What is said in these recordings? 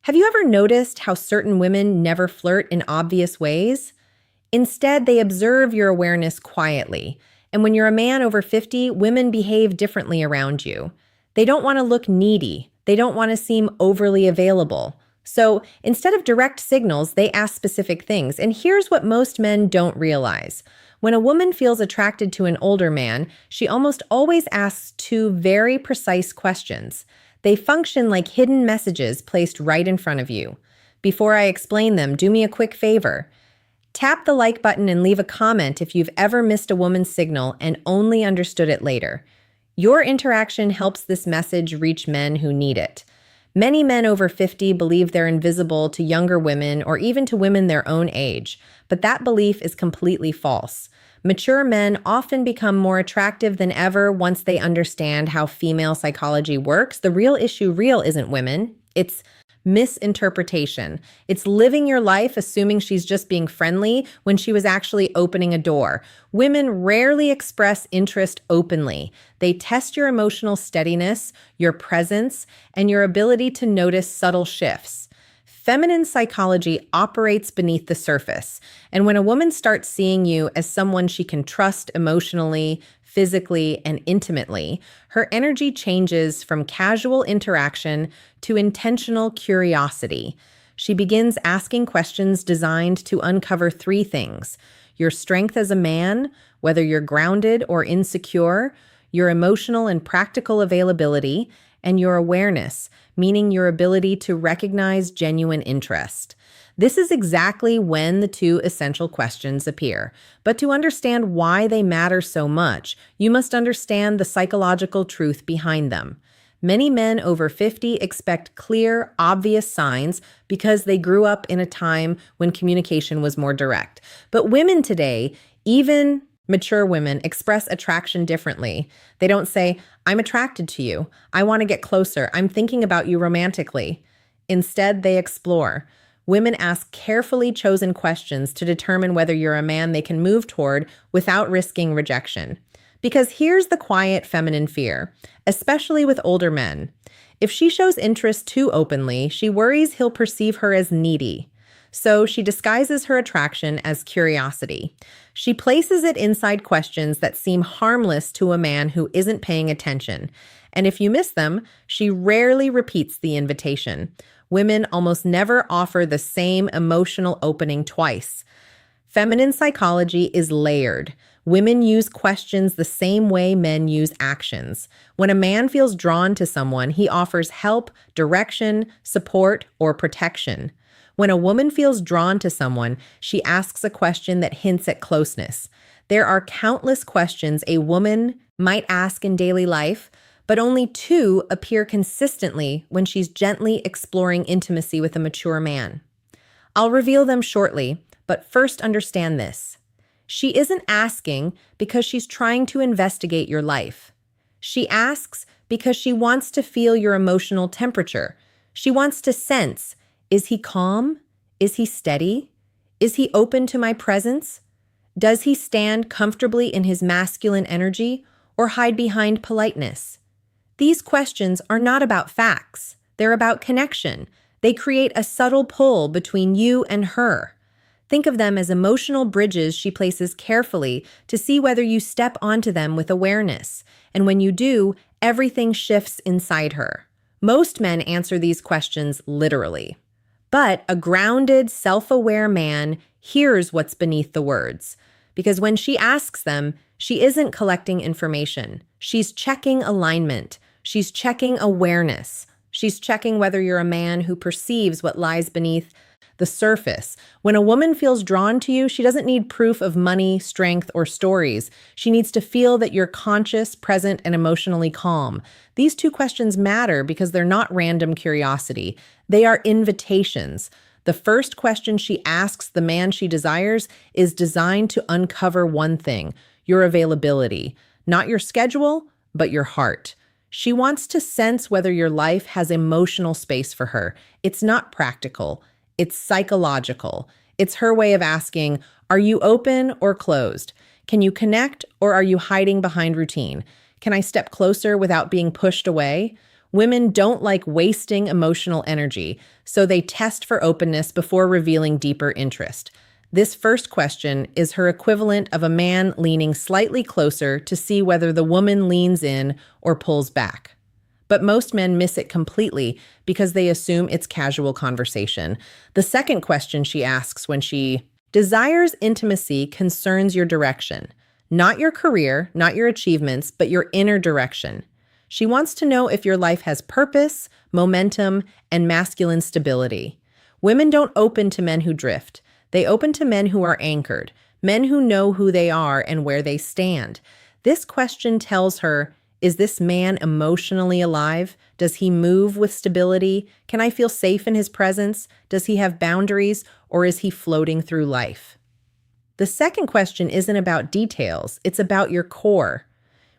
Have you ever noticed how certain women never flirt in obvious ways? Instead, they observe your awareness quietly. And when you're a man over 50, women behave differently around you. They don't want to look needy. They don't want to seem overly available. So instead of direct signals, they ask specific things. And here's what most men don't realize. When a woman feels attracted to an older man, she almost always asks two very precise questions. They function like hidden messages placed right in front of you. Before I explain them, do me a quick favor. Tap the like button and leave a comment if you've ever missed a woman's signal and only understood it later. Your interaction helps this message reach men who need it. Many men over 50 believe they're invisible to younger women or even to women their own age, but that belief is completely false. Mature men often become more attractive than ever once they understand how female psychology works. The real issue isn't women, it's misinterpretation. It's living your life assuming she's just being friendly when she was actually opening a door. Women rarely express interest openly. They test your emotional steadiness, your presence, and your ability to notice subtle shifts. Feminine psychology operates beneath the surface, and when a woman starts seeing you as someone she can trust emotionally, physically, and intimately, her energy changes from casual interaction to intentional curiosity. She begins asking questions designed to uncover three things: your strength as a man, whether you're grounded or insecure, your emotional and practical availability, and your awareness, meaning your ability to recognize genuine interest. This is exactly when the two essential questions appear. But to understand why they matter so much, you must understand the psychological truth behind them. Many men over 50 expect clear, obvious signs because they grew up in a time when communication was more direct. But women today, even mature women, express attraction differently. They don't say, "I'm attracted to you. I want to get closer. I'm thinking about you romantically." Instead, they explore. Women ask carefully chosen questions to determine whether you're a man they can move toward without risking rejection. Because here's the quiet feminine fear, especially with older men. If she shows interest too openly, she worries he'll perceive her as needy. So she disguises her attraction as curiosity. She places it inside questions that seem harmless to a man who isn't paying attention. And if you miss them, she rarely repeats the invitation. Women almost never offer the same emotional opening twice. Feminine psychology is layered. Women use questions the same way men use actions. When a man feels drawn to someone, he offers help, direction, support, or protection. When a woman feels drawn to someone, she asks a question that hints at closeness. There are countless questions a woman might ask in daily life, but only two appear consistently when she's gently exploring intimacy with a mature man. I'll reveal them shortly, but first understand this. She isn't asking because she's trying to investigate your life. She asks because she wants to feel your emotional temperature. She wants to sense, is he calm? Is he steady? Is he open to my presence? Does he stand comfortably in his masculine energy or hide behind politeness? These questions are not about facts. They're about connection. They create a subtle pull between you and her. Think of them as emotional bridges she places carefully to see whether you step onto them with awareness. And when you do, everything shifts inside her. Most men answer these questions literally. But a grounded, self-aware man hears what's beneath the words. Because when she asks them, she isn't collecting information. She's checking alignment. She's checking awareness. She's checking whether you're a man who perceives what lies beneath the surface. When a woman feels drawn to you, she doesn't need proof of money, strength, or stories. She needs to feel that you're conscious, present, and emotionally calm. These two questions matter because they're not random curiosity. They are invitations. The first question she asks the man she desires is designed to uncover one thing: your availability. Not your schedule, but your heart. She wants to sense whether your life has emotional space for her. It's not practical. It's psychological. It's her way of asking, are you open or closed? Can you connect or are you hiding behind routine? Can I step closer without being pushed away? Women don't like wasting emotional energy, so they test for openness before revealing deeper interest. This first question is her equivalent of a man leaning slightly closer to see whether the woman leans in or pulls back. But most men miss it completely because they assume it's casual conversation. The second question she asks when she desires intimacy concerns your direction, not your career, not your achievements, but your inner direction. She wants to know if your life has purpose, momentum, and masculine stability. Women don't open to men who drift. They open to men who are anchored, men who know who they are and where they stand. This question tells her, is this man emotionally alive? Does he move with stability? Can I feel safe in his presence? Does he have boundaries, or is he floating through life? The second question isn't about details, it's about your core.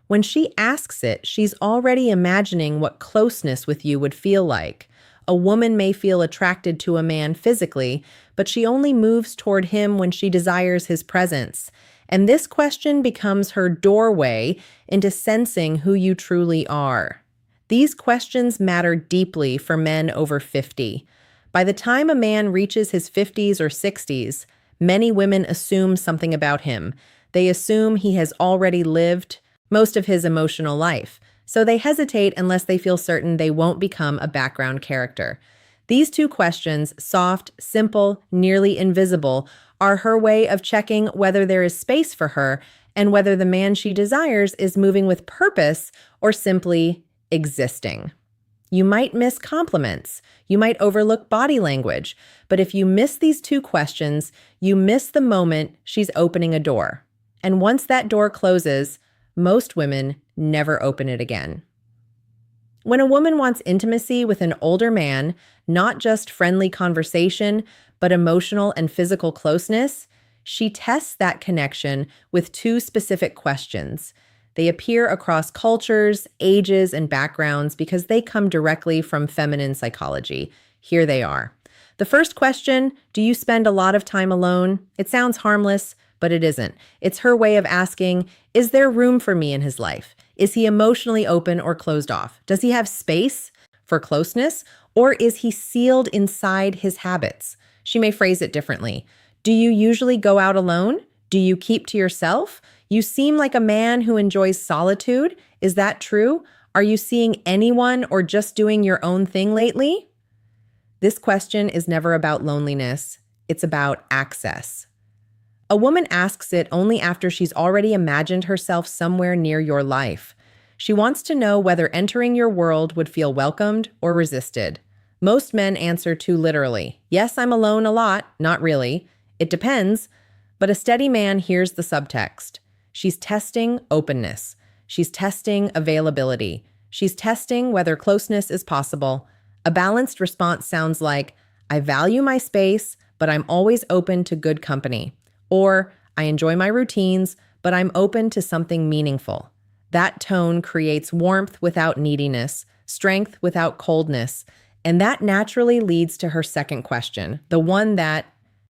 When she asks it, she's already imagining what closeness with you would feel like. A woman may feel attracted to a man physically, but she only moves toward him when she desires his presence. And this question becomes her doorway into sensing who you truly are. These questions matter deeply for men over 50. By the time a man reaches his 50s or 60s, many women assume something about him. They assume he has already lived most of his emotional life, so they hesitate unless they feel certain they won't become a background character. These two questions, soft, simple, nearly invisible, are her way of checking whether there is space for her and whether the man she desires is moving with purpose or simply existing. You might miss compliments. You might overlook body language. But if you miss these two questions, you miss the moment she's opening a door. And once that door closes, most women never open it again. When a woman wants intimacy with an older man, not just friendly conversation, but emotional and physical closeness, she tests that connection with two specific questions. They appear across cultures, ages, and backgrounds because they come directly from feminine psychology. Here they are. The first question, do you spend a lot of time alone? It sounds harmless, but it isn't. It's her way of asking, is there room for me in his life? Is he emotionally open or closed off? Does he have space for closeness, or is he sealed inside his habits? She may phrase it differently. Do you usually go out alone? Do you keep to yourself? You seem like a man who enjoys solitude. Is that true? Are you seeing anyone or just doing your own thing lately? This question is never about loneliness. It's about access. A woman asks it only after she's already imagined herself somewhere near your life. She wants to know whether entering your world would feel welcomed or resisted. Most men answer too literally. Yes, I'm alone a lot. Not really. It depends. But a steady man hears the subtext. She's testing openness. She's testing availability. She's testing whether closeness is possible. A balanced response sounds like, I value my space, but I'm always open to good company. Or, I enjoy my routines, but I'm open to something meaningful. That tone creates warmth without neediness, strength without coldness, and that naturally leads to her second question, the one that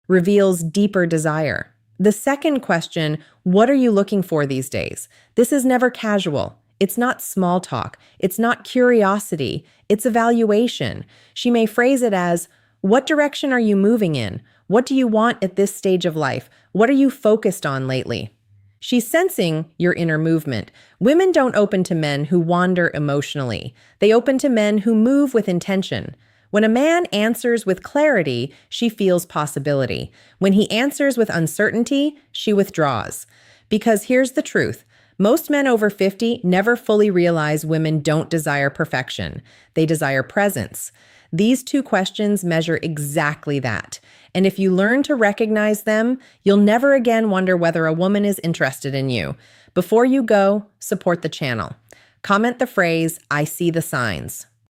reveals deeper desire. The second question, what are you looking for these days? This is never casual. It's not small talk. It's not curiosity. It's evaluation. She may phrase it as, what direction are you moving in? What do you want at this stage of life? What are you focused on lately? She's sensing your inner movement. Women don't open to men who wander emotionally. They open to men who move with intention. When a man answers with clarity, she feels possibility. When he answers with uncertainty, she withdraws. Because here's the truth. Most men over 50 never fully realize women don't desire perfection. They desire presence. These two questions measure exactly that. And if you learn to recognize them, you'll never again wonder whether a woman is interested in you. Before you go, support the channel. Comment the phrase, I see the signs.